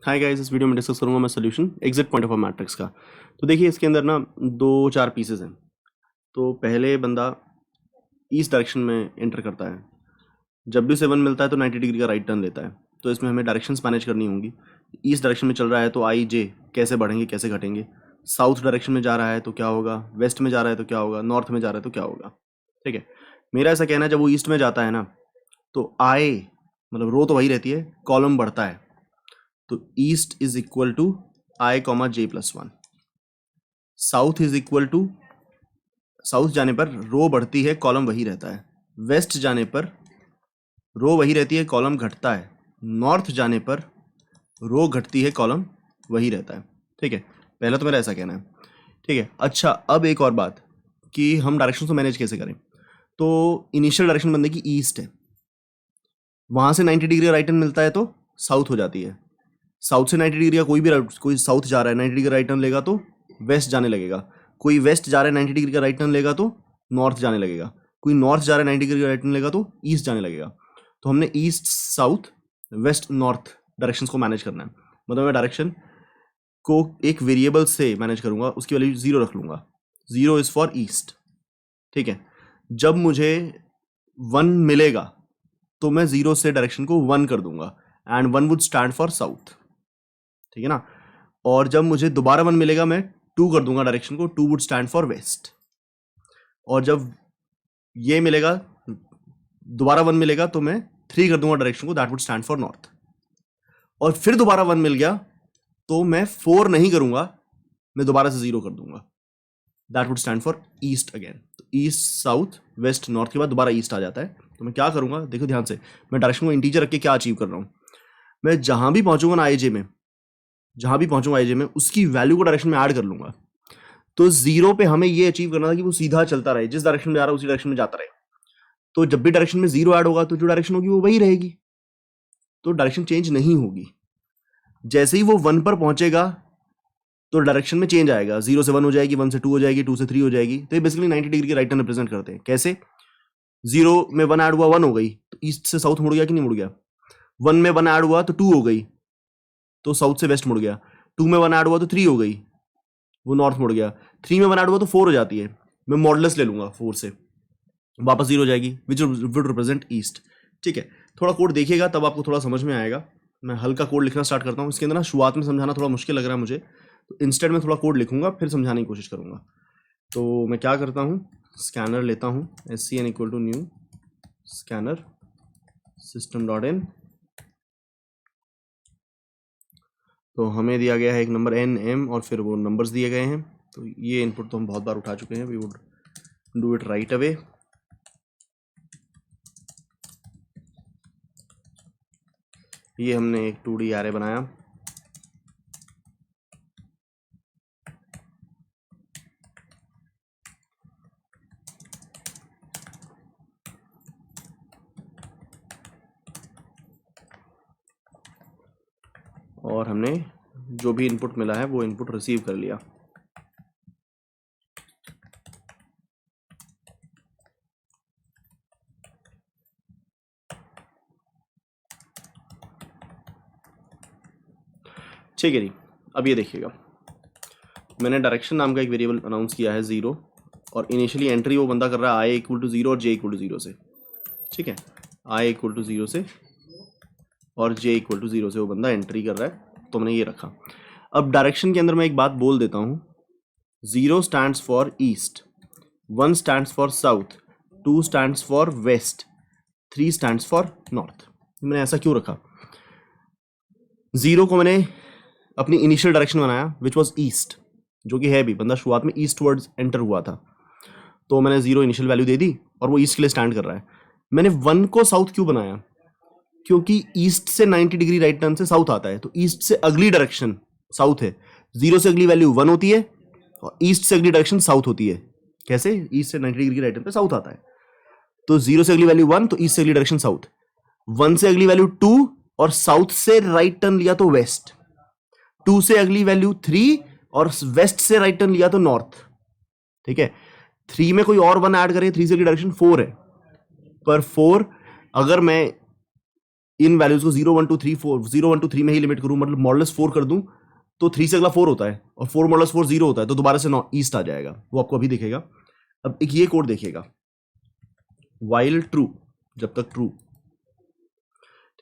Hi guys, इस video में discuss करूंगा मैं solution exit point of a matrix का। तो देखिए इसके अंदर ना 2-4 पीसेस हैं। तो पहले बंदा ईस्ट डायरेक्शन में एंटर करता है। जब भी 7 मिलता है तो 90 डिग्री का राइट टर्न लेता है। तो इसमें हमें डायरेक्शंस मैनेज करनी होंगी। ईस्ट डायरेक्शन में चल रहा है तो आई जे कैसे बढ़ेंगे कैसे घटेंगे। साउथ डायरेक्शन में जा रहा है तो क्या होगा, वेस्ट में जा रहा है तो क्या होगा, नॉर्थ में जा रहा है तो क्या होगा। ठीक है, मेरा ऐसा कहना है जब वो ईस्ट में जाता है ना तो आई मतलब रो तो वही रहती है, कॉलम बढ़ता है। तो east is equal to I comma J plus 1। South is equal to, south जाने पर रो बढ़ती है कॉलम वही रहता है। वेस्ट जाने पर रो वही रहती है कॉलम घटता है। नॉर्थ जाने पर रो घटती है कॉलम वही रहता है। ठीक है, पहला तो मेरा ऐसा कहना है। ठीक है, अच्छा अब एक और बात कि हम डायरेक्शन को मैनेज कैसे करें। तो इनिशियल डायरेक्शन बंदे की ईस्ट है, वहां से 90 डिग्री राइट टर्न मिलता है तो साउथ हो जाती है। साउथ से 90 डिग्री का कोई साउथ जा रहा है 90 डिग्री राइट टर्न लेगा तो वेस्ट जाने लगेगा। कोई वेस्ट जा रहा है 90 डिग्री का राइट टर्न लेगा तो नॉर्थ जाने लगेगा। कोई नॉर्थ जा रहा है 90 डिग्री का राइट टर्न लेगा तो ईस्ट जाने लगेगा। तो हमने east south west north directions को मैनेज करना है। मतलब मैं डायरेक्शन को एक वेरिएबल से मैनेज करूंगा, उसकी वैल्यू 0 रख लूंगा। 0 इज फॉर ईस्ट। ठीक है, जब मुझे 1 मिलेगा तो मैं 0 से डायरेक्शन को 1 कर दूंगा and 1 would stand for south. ठीक है ना, और जब मुझे दोबारा 1 मिलेगा मैं 2 कर दूंगा डायरेक्शन को, 2 वुड स्टैंड फॉर वेस्ट। और जब ये मिलेगा दोबारा 1 मिलेगा तो मैं 3 कर दूंगा डायरेक्शन को, that would stand for north. और फिर दोबारा 1 मिल गया तो मैं 4 नहीं करूंगा, मैं दोबारा से 0 कर दूंगा, that would stand for east again. तो ईस्ट साउथ वेस्ट नॉर्थ के बाद दोबारा ईस्ट आ जाता है। तो मैं क्या करूंगा, देखो ध्यान से, मैं डायरेक्शन को इंटीजर रख के क्या अचीव कर रहा हूं। मैं जहां भी पहुंचूंगा ना आईजे में, जहां भी पहुंचूंगा आईजे में, उसकी वैल्यू को डायरेक्शन में ऐड कर लूंगा। तो 0 पे हमें ये अचीव करना था कि वो सीधा चलता रहे, जिस डायरेक्शन में जा रहा है उसी डायरेक्शन में जाता रहे। तो जब भी डायरेक्शन में 0 ऐड होगा तो जो डायरेक्शन होगी वो वही रहेगी, तो डायरेक्शन चेंज नहीं होगी। जैसे ही वो 1 पर पहुंचेगा तो डायरेक्शन में चेंज आएगा, 0 से 1 हो जाएगी, 1 से 2 हो जाएगी, 2 से 3 हो जाएगी। तो ये बेसिकली 90 डिग्री की राइट टर्न रिप्रेजेंट करते हैं। कैसे, 0 में 1 ऐड हुआ 1 हो गई तो ईस्ट से साउथ मुड़ गया कि नहीं मुड़ गया। 1 में 1 ऐड हुआ तो 2 हो गई तो साउथ से वेस्ट मुड़ गया। 2 में 1 ऐड हुआ तो 3 हो गई, वो नॉर्थ मुड़ गया। 3 में 1 ऐड हुआ तो 4 हो जाती है, मैं मॉडुलस ले लूंगा 4 से, वापस 0 हो जाएगी, विच वुड रिप्रेजेंट ईस्ट। ठीक है, थोड़ा कोड देखिएगा तब आपको थोड़ा समझ में आएगा। मैं हल्का कोड लिखना स्टार्ट करता हूँ। इसके अंदर ना शुरुआत में समझाना थोड़ा मुश्किल लग रहा है मुझे, तो इंस्टेड में थोड़ा कोड लिखूंगा फिर समझाने की कोशिश करूंगा। तो मैं क्या करता हूँ, स्कैनर लेता हूँ, SCN equal to new scanner system dot in. तो हमें दिया गया है एक नंबर N M और फिर वो नंबर्स दिए गए हैं। तो ये इनपुट तो हम बहुत बार उठा चुके हैं, we would do it right away. ये हमने एक 2D एरे बनाया। और हमने जो भी इनपुट मिला है वो इनपुट रिसीव कर लिया। ठीक है जी, अब ये देखिएगा, मैंने डायरेक्शन नाम का एक वेरिएबल अनाउंस किया है 0, और इनिशियली एंट्री वो बंदा कर रहा है आई इक्वल टू 0 और जे इक्वल टू 0 से। ठीक है, आई इक्वल टू 0 से और जे इक्वल टू 0 से वो बंदा एंट्री कर रहा है, तो मैंने ये रखा। अब डायरेक्शन के अंदर मैं एक बात बोल देता हूँ, 0 stands for east, 1 stands for south, 2 stands for west, 3 stands for north. मैंने ऐसा क्यों रखा, 0 को मैंने अपनी इनिशियल डायरेक्शन बनाया विच वॉज ईस्ट, जो कि है भी, बंदा शुरुआत में ईस्ट वर्ड्स एंटर हुआ था, तो मैंने 0 इनिशियल वैल्यू दे दी और वो ईस्ट के लिए स्टैंड कर रहा है। मैंने 1 को साउथ क्यों बनाया, क्योंकि ईस्ट से 90 डिग्री राइट टर्न से साउथ आता है, तो ईस्ट से अगली डायरेक्शन साउथ है। 0 से अगली वैल्यू 1 होती है और ईस्ट से अगली डायरेक्शन साउथ होती है। कैसे, ईस्ट से 90 डिग्री राइट टर्न पे साउथ आता है, तो 0 से अगली वैल्यू 1 तो ईस्ट से अगली डायरेक्शन साउथ, 1 से अगली वैल्यू 2 और साउथ से राइट टर्न लिया तो वेस्ट, 2 से अगली वैल्यू 3 और वेस्ट से राइट टर्न लिया तो नॉर्थ। ठीक है, 3 में कोई और 1 ऐड करें, 3 से अगली डायरेक्शन 4 है, पर 4 अगर मैं इन वैल्यूज को 0 1 2 3 4 0 1 2 3 में ही लिमिट करूं, मतलब मॉडुलस 4 कर दूं तो 3 से अगला 4 होता है और 4 मॉडुलस 4 0 होता है, तो दोबारा से ईस्ट आ जाएगा, वो आपको अभी दिखेगा। अब एक ये कोड देखिएगा, वाइल ट्रू, जब तक ट्रू,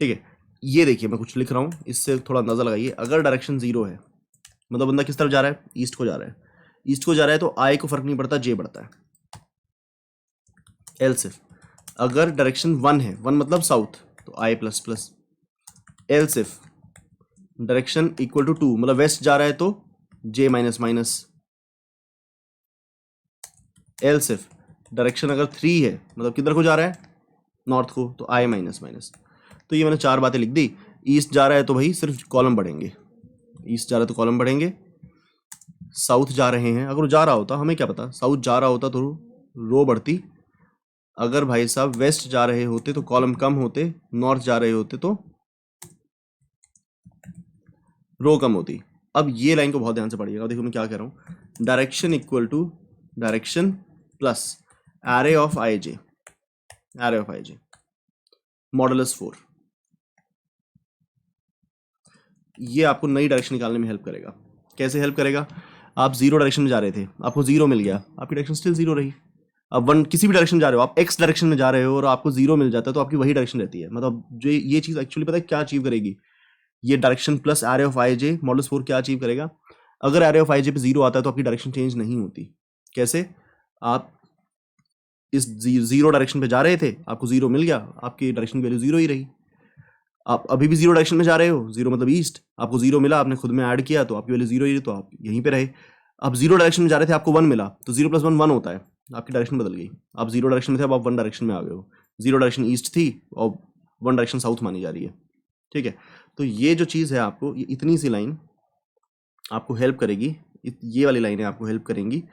ठीक है। ये देखिए मैं कुछ लिख रहा हूं, इससे थोड़ा अंदाजा लगाइए। अगर डायरेक्शन 0 है मतलब बंदा किस तरफ जा रहा है, ईस्ट को जा रहा है, ईस्ट को जा रहा है तो आई को फर्क नहीं पड़ता, जे बढ़ता है। एल्स इफ अगर डायरेक्शन 1 है, 1 मतलब साउथ, तो I plus plus. Else if direction equal to 2 मतलब वेस्ट जा रहा है तो J minus minus. Else if direction अगर 3 है मतलब किधर को जा रहा है, नॉर्थ को, तो आई माइनस माइनस। तो ये मैंने 4 बातें लिख दी। ईस्ट जा रहा है तो भाई सिर्फ कॉलम बढ़ेंगे, ईस्ट जा रहा है तो कॉलम बढ़ेंगे। साउथ जा रहे हैं, अगर वो जा रहा होता, हमें क्या पता, साउथ जा रहा होता तो रो बढ़ती। अगर भाई साहब वेस्ट जा रहे होते तो कॉलम कम होते, नॉर्थ जा रहे होते तो रो कम होती। अब ये लाइन को बहुत ध्यान से पढ़िएगा, देखो मैं क्या कह रहा हूं, direction equal to direction plus array of I J, array of I J modulus 4। ये आपको नई डायरेक्शन निकालने में हेल्प करेगा। कैसे हेल्प करेगा, आप 0 डायरेक्शन में जा रहे थे, आपको 0 मिल गया, आपकी डायरेक्शन स्टिल 0 रही। अब 1 किसी भी डायरेक्शन में जा रहे हो, आप एक्स डायरेक्शन में जा रहे हो और आपको 0 मिल जाता है, तो आपकी वही डायरेक्शन रहती है। मतलब जो ये चीज़ एक्चुअली पता है क्या अचीव करेगी, ये direction plus array of I J modulus 4 क्या अचीव करेगा, अगर एरे ऑफ आई जे पे 0 आता है तो आपकी डायरेक्शन चेंज नहीं होती। कैसे, आप इस 0 डायरेक्शन पे जा रहे थे, आपको 0 मिल गया, आपकी डायरेक्शन वैल्यू 0 ही रही। आप अभी भी 0 डायरेक्शन में जा रहे हो, 0 मतलब ईस्ट, आपको 0 मिला, आपने खुद में ऐड किया तो आपकी वैल्यू 0 ही रही, तो आप यहीं पे रहे। अब 0 डायरेक्शन में जा रहे थे, आपको 1 मिला, तो 0 + 1 1 होता है, आपकी डायरेक्शन बदल गई। आप 0 डायरेक्शन में थे, अब आप 1 डायरेक्शन में आ गए हो। 0 डायरेक्शन ईस्ट थी और 1 डायरेक्शन साउथ मानी जा रही है, ठीक है। तो ये जो चीज़ है, आपको ये इतनी सी लाइन आपको हेल्प करेगी, ये वाली लाइनें आपको हेल्प करेंगी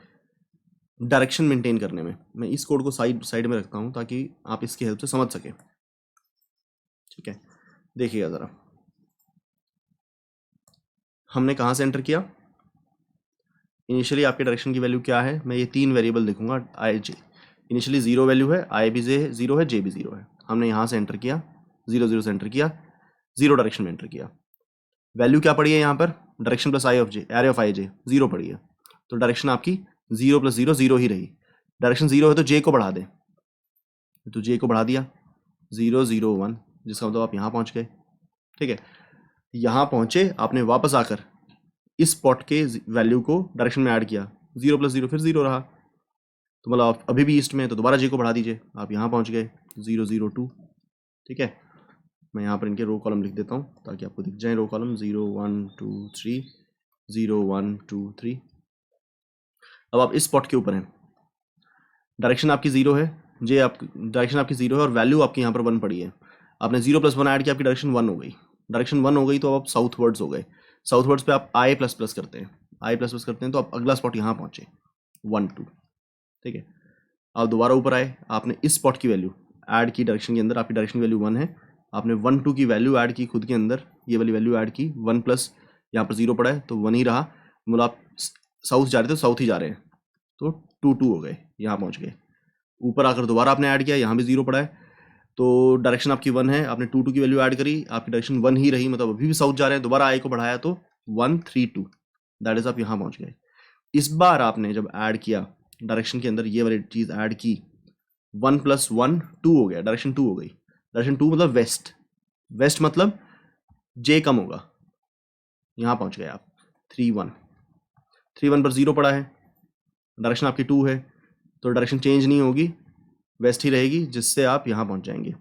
डायरेक्शन मेंटेन करने में। मैं इस कोड को साइड में रखता हूँ ताकि आप इसकी हेल्प से समझ सकें, ठीक है। देखिएगा ज़रा, हमने कहाँ से एंटर किया, इनिशियली आपके डायरेक्शन की वैल्यू क्या है, मैं ये 3 वेरिएबल लिखूंगा, आई जे। इनिशियली 0 वैल्यू है, आई भी 0 है, जे भी 0 है। हमने यहाँ से एंटर किया, 0 0 से एंटर किया, 0 डायरेक्शन में एंटर किया। वैल्यू क्या पड़ी है यहाँ पर, direction plus I of J, array of I J 0 पड़ी है, तो डायरेक्शन आपकी 0 + 0 0 ही रही। डायरेक्शन 0 है तो जे को बढ़ा दें, तो जे को बढ़ा दिया, 0 0 1, जिसका मतलब आप यहाँ पहुँच गए, ठीक है। यहाँ पहुँचे, आपने वापस आकर इस स्पॉट के वैल्यू को डायरेक्शन में ऐड किया, 0 + 0 फिर 0 रहा, तो मतलब आप अभी भी ईस्ट में है तो दोबारा जे को बढ़ा दीजिए, आप यहाँ पहुँच गए, 0 0 2, ठीक है। मैं यहाँ पर इनके रो कॉलम लिख देता हूँ ताकि आपको दिख जाए रो कॉलम, 0 1 2 3, 0 1 2 3। अब आप इस स्पॉट के ऊपर हैं, डायरेक्शन आपकी 0 है, जे आप डायरेक्शन आपकी 0 है और वैल्यू आपकी यहाँ पर 1 पड़ी है। आपने 0 + 1 ऐड किया, आपकी डायरेक्शन 1 हो गई, डायरेक्शन 1 हो गई तो अब आप साउथवर्ड्स हो गए। साउथवर्ड्स पे आप आई प्लस प्लस करते हैं, आई प्लस प्लस करते हैं तो आप अगला स्पॉट यहाँ पहुँचे, 1 2, ठीक है। आप दोबारा ऊपर आए, आपने इस स्पॉट की वैल्यू ऐड की डायरेक्शन के अंदर, आपकी डायरेक्शन वैल्यू 1 है, आपने 1 2 की वैल्यू ऐड की खुद के अंदर, ये वाली वैल्यू ऐड की, 1 प्लस यहाँ पर 0 पड़ा है तो 1 ही रहा, मतलब आप साउथ जा रहे थे तो साउथ ही जा रहे हैं, तो 2 2 हो गए, यहाँ पहुँच गए। ऊपर आकर दोबारा आपने ऐड किया, यहाँ भी 0 पड़ा है, तो डायरेक्शन आपकी 1 है, आपने 2 2 की वैल्यू ऐड करी, आपकी डायरेक्शन 1 ही रही, मतलब अभी भी साउथ जा रहे हैं, दोबारा आई को बढ़ाया तो 1 3 2, दैट इज आप यहाँ पहुँच गए। इस बार आपने जब ऐड किया डायरेक्शन के अंदर, ये वाली चीज़ ऐड की, 1 + 1 2 हो गया, डायरेक्शन 2 हो गई। डायरेक्शन 2 मतलब वेस्ट, वेस्ट मतलब जे कम होगा, यहाँ पहुँच गए आप, 3 1, 3 1 पर 0 पड़ा है, डायरेक्शन आपकी 2 है तो डायरेक्शन चेंज नहीं होगी, वेस्ट ही रहेगी, जिससे आप यहाँ पहुँच जाएंगे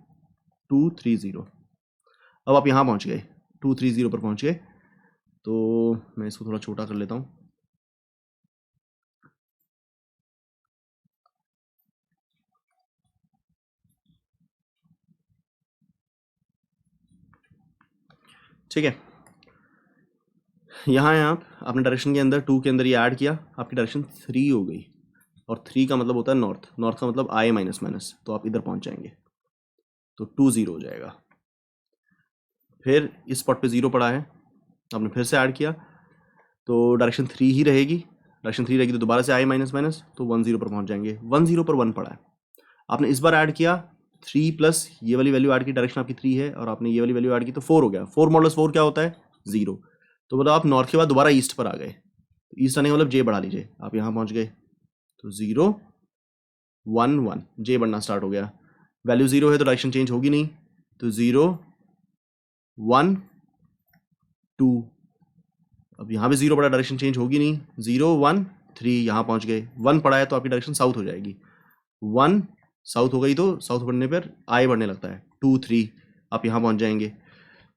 2 3 0। अब आप यहाँ पहुँच गए, 2 3 0 पर पहुँच गए, तो मैं इसको थोड़ा छोटा कर लेता हूँ, ठीक है। यहाँ है आप, आपने डायरेक्शन के अंदर 2 के अंदर ये ऐड किया, आपकी डायरेक्शन 3 हो गई, और 3 का मतलब होता है नॉर्थ, नॉर्थ का मतलब आई माइनस माइनस, तो आप इधर पहुँच जाएंगे, तो 2 0 हो जाएगा। फिर इस स्पॉट पे 0 पड़ा है, आपने फिर से ऐड किया, तो डायरेक्शन 3 ही रहेगी, डायरेक्शन 3 रहेगी तो दोबारा से आई माइनस माइनस, तो 1 0 पर पहुँच जाएंगे, 1 0 पर 1 पड़ा है, आपने इस बार ऐड किया 3 प्लस ये वाली वैल्यू ऐड की, डायरेक्शन आपकी 3 है और आपने ये वाली वैल्यू ऐड की तो 4 हो गया। 4 मॉडल्स 4 क्या होता है? 0। तो मतलब आप नॉर्थ के बाद दोबारा ईस्ट पर आ गए। ईस्ट आने का मतलब जे बढ़ा लीजिए, आप यहाँ पहुँच गए तो 0 1 1 जे बढ़ना स्टार्ट हो गया। वैल्यू 0 है तो डायरेक्शन चेंज होगी नहीं, तो 0 1 2। अब यहाँ पे 0 पड़ा, डायरेक्शन चेंज होगी नहीं, 0 1 3 यहाँ पहुँच गए। 1 पड़ा है तो आपकी डायरेक्शन साउथ हो जाएगी। 1 साउथ हो गई तो साउथ बढ़ने पर आई बढ़ने लगता है, 2 3 आप यहाँ पहुँच जाएंगे।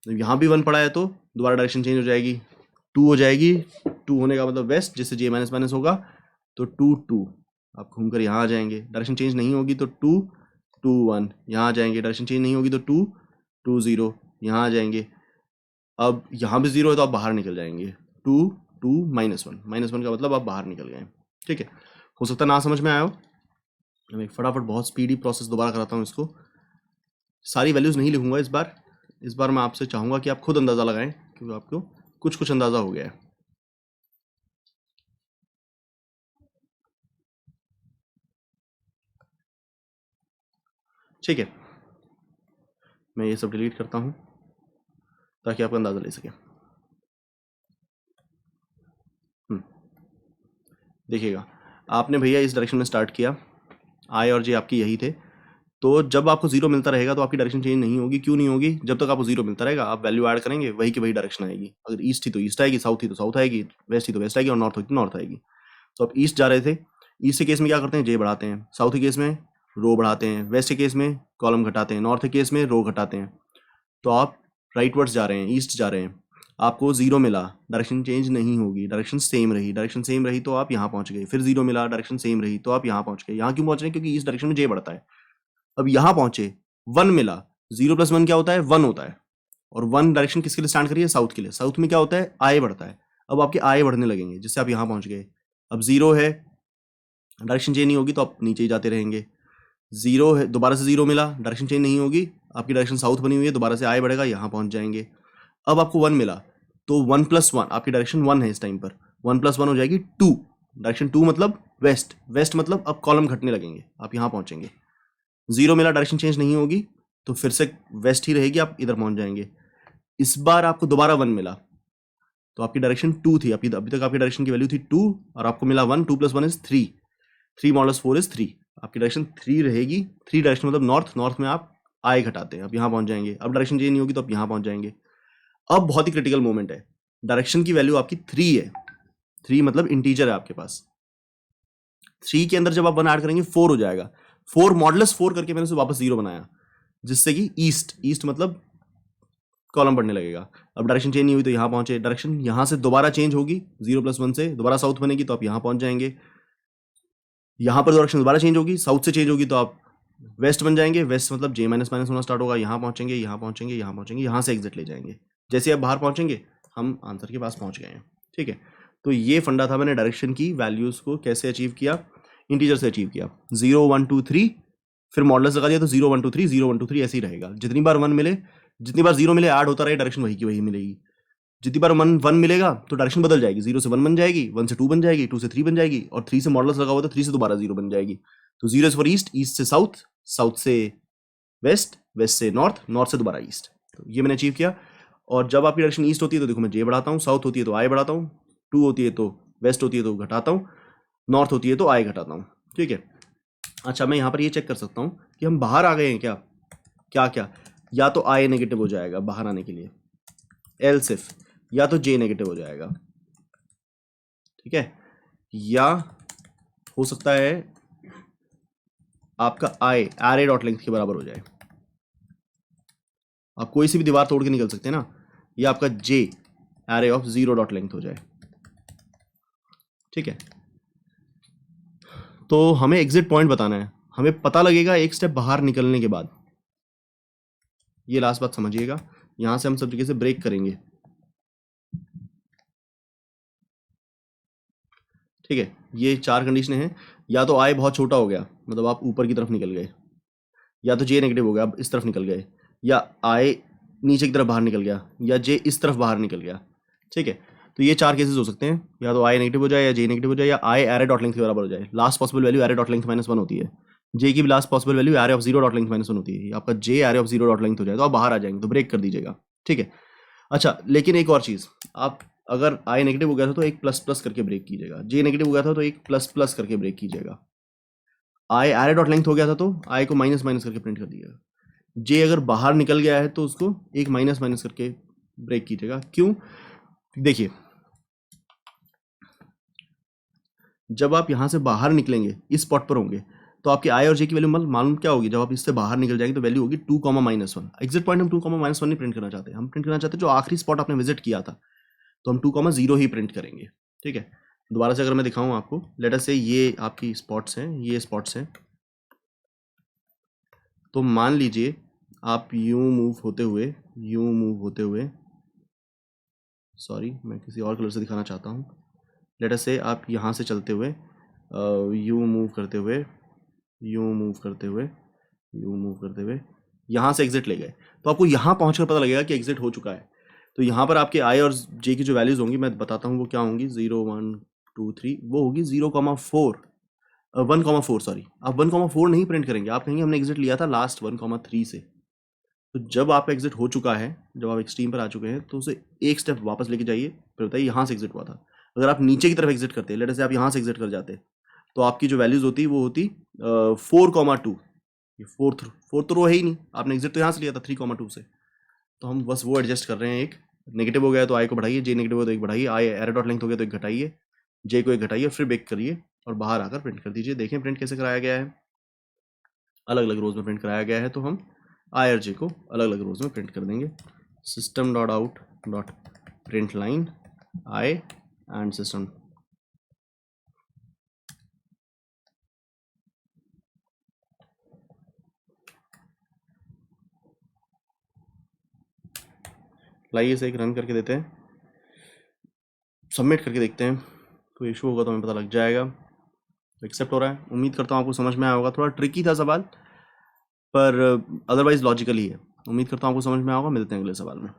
यहाँ भी 1 पड़ा है तो दोबारा डायरेक्शन चेंज हो जाएगी, 2 हो जाएगी। 2 होने का मतलब वेस्ट, जिससे जे माइनस माइनस होगा तो 2 2 आप घूमकर यहाँ आ जाएंगे। डायरेक्शन चेंज नहीं होगी तो 2 2 1 यहाँ आ जाएंगे। डायरेक्शन चेंज नहीं होगी तो 2 2 0 यहाँ आ जाएंगे। अब यहाँ भी 0 है तो आप बाहर निकल जाएंगे, 2 2 -1 -1 का मतलब आप बाहर निकल गए। ठीक है, हो सकता ना समझ में आया हो। मैं फटाफट बहुत स्पीडी प्रोसेस दोबारा कराता हूँ इसको। सारी वैल्यूज़ नहीं लिखूंगा इस बार मैं आपसे चाहूँगा कि आप खुद अंदाज़ा लगाएं, क्योंकि आपको कुछ कुछ अंदाज़ा हो गया है। ठीक है, मैं ये सब डिलीट करता हूँ ताकि आप अंदाज़ा ले सकें। देखिएगा, आपने भैया इस डायरेक्शन में स्टार्ट किया, आई और जे आपकी यही थे, तो जब आपको 0 मिलता रहेगा तो आपकी डायरेक्शन चेंज नहीं होगी। क्यों नहीं होगी? जब तक आपको 0 मिलता रहेगा आप वैल्यू ऐड करेंगे, वही की वही डायरेक्शन आएगी। अगर ईस्ट थी तो ईस्ट आएगी, साउथ थी तो साउथ आएगी, वेस्ट थी तो वेस्ट आएगी और नॉर्थ थी तो नॉर्थ आएगी। तो आप ईस्ट जा रहे थे, ईस्ट के केस में क्या करते हैं? जे बढ़ाते हैं, साउथ के केस में रो बढ़ाते हैं, वेस्ट के केस में कॉलम घटाते हैं, नॉर्थ के केस में रो घटाते हैं। तो आप राइटवर्ड्स जा रहे हैं, ईस्ट जा रहे हैं, आपको 0 मिला, डायरेक्शन चेंज नहीं होगी, डायरेक्शन सेम रही। डायरेक्शन सेम रही तो आप यहाँ पहुँच गए। फिर 0 मिला, डायरेक्शन सेम रही तो आप यहाँ पहुँच गए। यहाँ क्यों पहुँच रहे हैं? क्योंकि इस डायरेक्शन में जे बढ़ता है। अब यहाँ पहुँचे, 1 मिला, 0 + 1 क्या होता है? 1 होता है। और 1 डायरेक्शन किसके लिए स्टैंड करिए? साउथ के लिए। साउथ में क्या होता है? आई बढ़ता है। अब आपके आई बढ़ने लगेंगे, जिससे आप यहाँ पहुँच गए। अब 0 है, डायरेक्शन चेंज नहीं होगी तो आप नीचे ही जाते रहेंगे। 0 है, दोबारा से 0 मिला, डायरेक्शन चेंज नहीं होगी, आपकी डायरेक्शन साउथ बनी हुई है, दोबारा से आई बढ़ेगा, यहाँ पहुँच जाएंगे। अब आपको 1 मिला तो 1 + 1, आपकी डायरेक्शन 1 है इस टाइम पर, 1 + 1 हो जाएगी 2। डायरेक्शन 2 मतलब वेस्ट, वेस्ट मतलब अब कॉलम घटने लगेंगे, आप यहाँ पहुँचेंगे। 0 मिला, डायरेक्शन चेंज नहीं होगी तो फिर से वेस्ट ही रहेगी, आप इधर पहुँच जाएंगे। इस बार आपको दोबारा 1 मिला तो आपकी डायरेक्शन 2 थी, अभी तक आपकी डायरेक्शन की वैल्यू थी 2 और आपको मिला 1, 2 + 1 = 3, 3 मॉडल्स 4 = 3, आपकी डायरेक्शन 3 रहेगी। 3 डायरेक्शन मतलब नॉर्थ, नॉर्थ में आप आई घटाते हैं, आप यहाँ पहुँच जाएंगे। अब डायरेक्शन चेंज नहीं होगी तो आप यहाँ पहुँच जाएंगे। अब बहुत ही क्रिटिकल मोमेंट है, डायरेक्शन की वैल्यू आपकी 3 है, 3 मतलब इंटीजर है आपके पास। 3 के अंदर जब आप 1 ऐड करेंगे 4 हो जाएगा। 4 मॉडल्स 4 करके मैंने उसे वापस 0 बनाया, जिससे कि ईस्ट, ईस्ट मतलब कॉलम बढ़ने लगेगा। अब डायरेक्शन चेंज नहीं हुई तो यहाँ पहुंचे, डायरेक्शन यहाँ से दोबारा चेंज होगी, 0 + 1 से दोबारा साउथ बनेगी तो आप यहाँ पहुंच जाएंगे। यहाँ पर डायरेक्शन दोबारा चेंज होगी, साउथ से चेंज होगी तो आप वेस्ट बन जाएंगे। वेस्ट मतलब जे माइनस माइनस होना स्टार्ट होगा, यहाँ पहुंचेंगे, यहाँ पहुंचेंगे, यहाँ पहुंचेंगे, यहाँ से एग्जिट ले जाएंगे। जैसे आप बाहर पहुंचेंगे हम आंसर के पास पहुंच गए हैं। ठीक है, तो ये फंडा था, मैंने डायरेक्शन की वैल्यूज़ को कैसे अचीव किया, इंटीजर से अचीव किया। 0 1 2 3, फिर मॉडल्स लगा दिया तो 0 1 2 3 0 1 2 3 ऐसे ही रहेगा। जितनी बार 1 मिले, जितनी बार 0 मिले, ऐड होता रहे, डायरेक्शन वही की वही मिलेगी। जितनी बार 1 मिलेगा तो डायरेक्शन बदल जाएगी, 0 से 1 बन जाएगी, 1 से 2 बन जाएगी, 2 से 3 बन जाएगी, और 3 से मॉडल्स लगा हुआ तो 3 से दोबारा 0 बन जाएगी। तो 0 इज फॉर ईस्ट, ईस्ट से साउथ, साउथ से वेस्ट, वेस्ट से नॉर्थ, नॉर्थ से दोबारा ईस्ट। तो ये मैंने अचीव किया। और जब आपकी डायरेक्शन ईस्ट होती है तो देखो मैं जे बढ़ाता हूँ, साउथ होती है तो आई बढ़ाता हूँ, 2 होती है तो वेस्ट होती है तो घटाता हूँ, नॉर्थ होती है तो आई घटाता हूँ। ठीक है, अच्छा मैं यहाँ पर ये चेक कर सकता हूँ कि हम बाहर आ गए हैं क्या, क्या क्या, या तो आई नेगेटिव हो जाएगा बाहर आने के लिए, एल सिर्फ, या तो जे नेगेटिव हो जाएगा। ठीक है, या हो सकता है आपका आई एरे डॉट लेंथ के बराबर हो जाए, आप कोई सी भी दीवार तोड़ के निकल सकते हैं ना, या आपका J array of 0 dot length हो जाए। ठीक है, तो हमें एग्जिट पॉइंट बताना है, हमें पता लगेगा एक स्टेप बाहर निकलने के बाद। ये लास्ट बात समझिएगा, यहां से हम सब जगह से ब्रेक करेंगे। ठीक है, ये 4 कंडीशनें हैं, या तो आई बहुत छोटा हो गया मतलब आप ऊपर की तरफ निकल गए, या तो जे नेगेटिव हो गया आप इस तरफ निकल गए, या आई नीचे की तरफ बाहर निकल गया, या जे इस तरफ बाहर निकल गया। ठीक है, तो ये 4 केसेस हो सकते हैं, या तो आई नेगेटिव हो जाए, या जे नेगेटिव हो जाए, या आई एरे डॉट लेंथ के बराबर हो जाए। Last possible value array dot length -1 होती है, जे की last possible value array of zero dot length minus one होती है, आपका J array of zero dot length हो जाए तो आप बाहर आ जाएंगे, तो ब्रेक कर दीजिएगा, ठीक है। अच्छा, लेकिन एक और चीज़, आप अगर आई नेगेटिव हो गया था तो एक प्लस प्लस करके ब्रेक कीजिएगा, जे नेगेटिव हो गया था तो एक प्लस प्लस करके ब्रेक कीजिएगा, आई एरे डॉट लेंथ हो गया था तो आई को माइनस माइनस करके प्रिंट कर दीजिएगा, जे अगर बाहर निकल गया है तो उसको एक माइनस माइनस करके ब्रेक कीजिएगा। क्यों? देखिए, जब आप यहाँ से बाहर निकलेंगे, इस स्पॉट पर होंगे, तो आपकी आई और जे की वैल्यू मालूम क्या होगी? जब आप इससे बाहर निकल जाएंगे तो वैल्यू होगी 2,-1। एग्जिट पॉइंट हम 2,-1 नहीं प्रिंट करना चाहते, हम प्रिंट करना चाहते हैं जो आखिरी स्पॉट आपने विजिट किया था, तो हम 2,0 ही प्रिंट करेंगे, ठीक है। दोबारा से अगर मैं दिखाऊं आपको, लेट अस से ये आपकी स्पॉट्स हैं, ये स्पॉट्स हैं, तो मान लीजिए आप यूं मूव होते हुए, सॉरी मैं किसी और कलर से दिखाना चाहता हूँ, लेट अस से आप यहाँ से चलते हुए यूं मूव करते हुए यहाँ से एग्जिट ले गए, तो आपको यहाँ पहुँचकर पता लगेगा कि एग्जिट हो चुका है। तो यहाँ पर आपके आई और जे की जो वैल्यूज़ होंगी मैं बताता हूँ वो क्या होंगी, 0, 1, 2, 3, वो होगी 0,4, 1,4, सॉरी, आप 1,4 नहीं प्रिंट करेंगे, आप कहेंगे हमने एग्जिट लिया था लास्ट 1,3 से। तो जब आपका एग्जिट हो चुका है, जब आप एक्सट्रीम पर आ चुके हैं, तो उसे एक स्टेप वापस लेके जाइए, फिर बताइए यहाँ से एग्जिट हुआ था। अगर आप नीचे की तरफ एग्जिट करते, लेट से आप यहाँ से एग्जिट कर जाते, तो आपकी जो वैल्यूज़ होती वो होती 4,2, ये फोर्थ रो है ही नहीं, आपने एग्जिट तो यहाँ से लिया था 3,2 से। तो हम बस वो एडजस्ट कर रहे हैं, एक नेगेटिव हो गया तो आई को बढ़ाइए, जे नेगेटिव हो तो एक बढ़ाइए, आई एरे डॉट लेंथ हो गया तो एक घटाइए, जे को एक घटाइए, फिर बेक करिए और बाहर आकर प्रिंट कर दीजिए। देखें प्रिंट कैसे कराया गया है, अलग अलग रोज में प्रिंट कराया गया है, तो हम आई और जे को अलग अलग रोज में प्रिंट कर देंगे। System dot out dot print line I and system, लाइए इसे एक रन करके देते हैं, सबमिट करके देखते हैं, तो इशू होगा तो हमें पता लग जाएगा। एक्सेप्ट हो रहा है, उम्मीद करता हूँ आपको समझ में आया होगा, थोड़ा ट्रिकी था सवाल पर अदरवाइज लॉजिकल ही है। उम्मीद करता हूँ आपको समझ में आएगा, मिलते हैं अगले सवाल में।